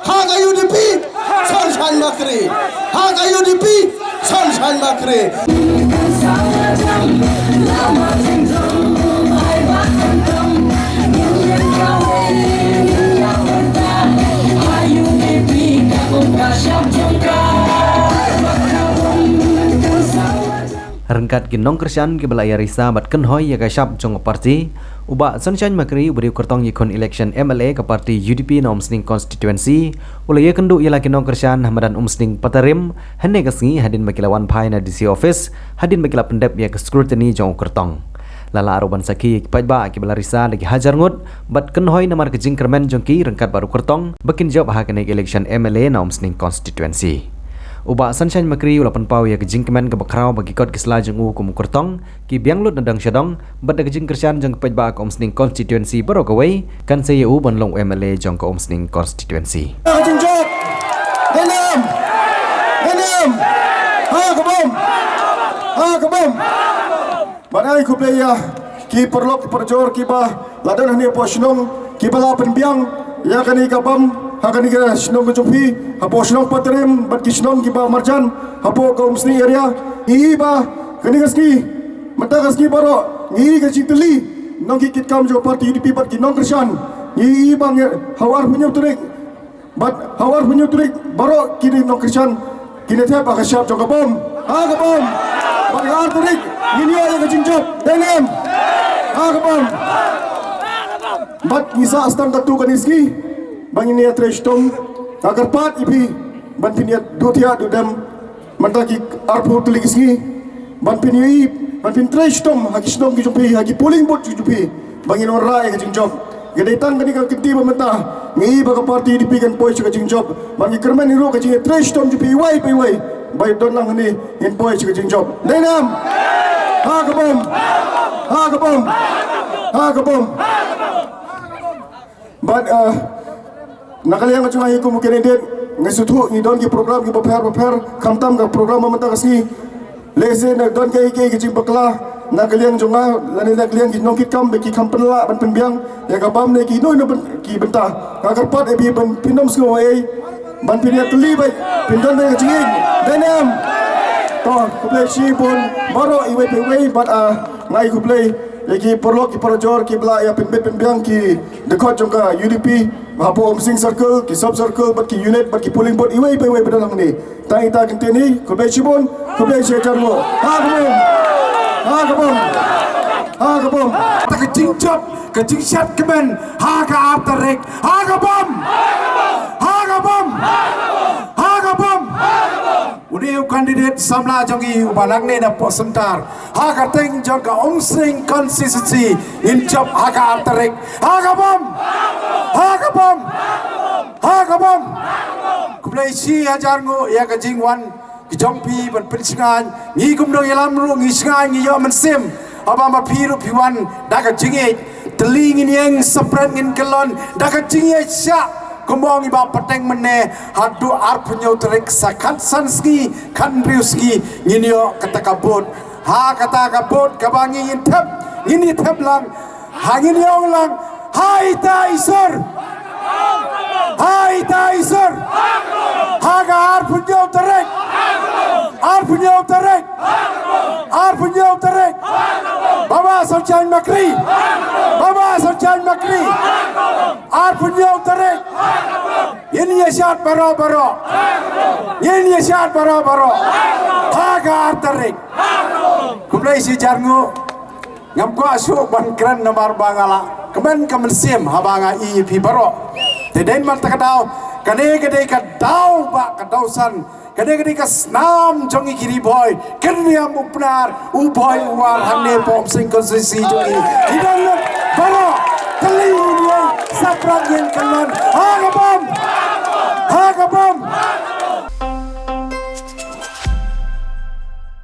Haga UDP, Sunshine Makri. Haga UDP, Sunshine Makri. Rengkat ginong kersian ke belaya risa bat kenhoy ya kasyap jong parti uba Sunshine Makri uberi kertong yikon election MLA ke parti UDP na umsning constituency ulaya kendu ialah ginong kersian hamadan umsning patarim hene kasngi hadin makilawan pai na DC office hadin makila pendep ya ke scrutiny jong kertong lala aruban saki pajba ki belarisa lagi hajar ngut bat kenhoy namar kejing kermen jongki rengkat baru kertong bakin jawab hak naik election MLA na umsning constituency uba Sunshine Makri ulapan pau ya kejing kemen ke bakrau bagi kot kisla jeng u kum kertong ki biang lut nadang syadong bat kejing kersian jeng pajba ke umsning constituency baru kawai kan saya u bonlong MLA jong ke umsning constituency Kejing job. Denam. Ha kebom. Badai ku playa ki perlok perjor ki ba ladan ni posnong ki bala penbiang ya kani kabam hakani kira snong kecupi hapo snong patrim bat ki snong ki ba marjan hapo kaum sni area i ba kani gaski mata gaski baro ngi ke citli nong ki kit kam jo parti UDP bat ki nong kersan i bang hawar punya turik bat hawar punya turik baro kini nong kersan kini teh ba kasyap jo kabom ha kabom bat har turik ini ya ke jinjop denem ha kabom bat ngisa astan katu kaniski bang ini trash tong agar pat ipi ban piniat dutia dudam mantaki arpu tuligisgi ban trash tong hagi snom ki jupi hagi polling bot jupi bang ini ora ya jinjob gedaitan kani ka kiti pemerintah ngi baga parti dipikan poi ka jinjob bang kerman iro ka jing trash tong jupi wai bai don lang ni in poi ka jinjob denam ha kabom but nakaliang at yung ko mungkin din ngasutu ni don ki program ki prepare kamtam ka program mamanta kasi lese na don kay kijing bakla nakaliang junga lani nakaliang ki nongkit kam ki kampanla ban penbiang ya kabam ne ki noy na ki benta kagarpat e bi ban pinom sko ai ban pinia tuli bai pindon ne kijing denam to ko play si pun baro iwe pe but ngai ko play lagi perlok ki perjor ki bla ya penbiang ki dekot jongka UDP hapo omsing circle ki sub circle bat ki unit bat ki polling bot iwai bedalang ni tai ta kenteni ko bai chibon ko bai sejarwo ha kabom ta kejing job kejing syat kemen ha ka afterek ha kabom Udah kandidat samla jongi ubalang ni na posentar. Haka teng jongka omsing consistency in job haka alterek. Haka bom. Kuplay si hajar ngo ya kajing wan kijongpi ban pensingan ngi kumdong yalam ru ngi singan ngi yo mensim. Aba ma piru piwan daga jinge telingin yang sepret ngin kelon daga jinge sya kumong iba pateng mene hadu arpunyo terik sakat sanski kan riuski nginyo kata kabut ha kata kabut kabangi intep ini tep lang hangin yong lang hai taisur haga arpunyo terik Baba Sunshine Makri arpunyo terik ini syat baro haga arterik kuplay si jarngu ngam ko asu ban kran namar bangala kemen sim habanga IEP baro teden man takadaw kade ka daw ba kadawsan kade ka snam jongi kiri boy kerniam upnar uboy war hanne pom sing konstitusi jongi hidang baro teling saprak yen kalan ha kabom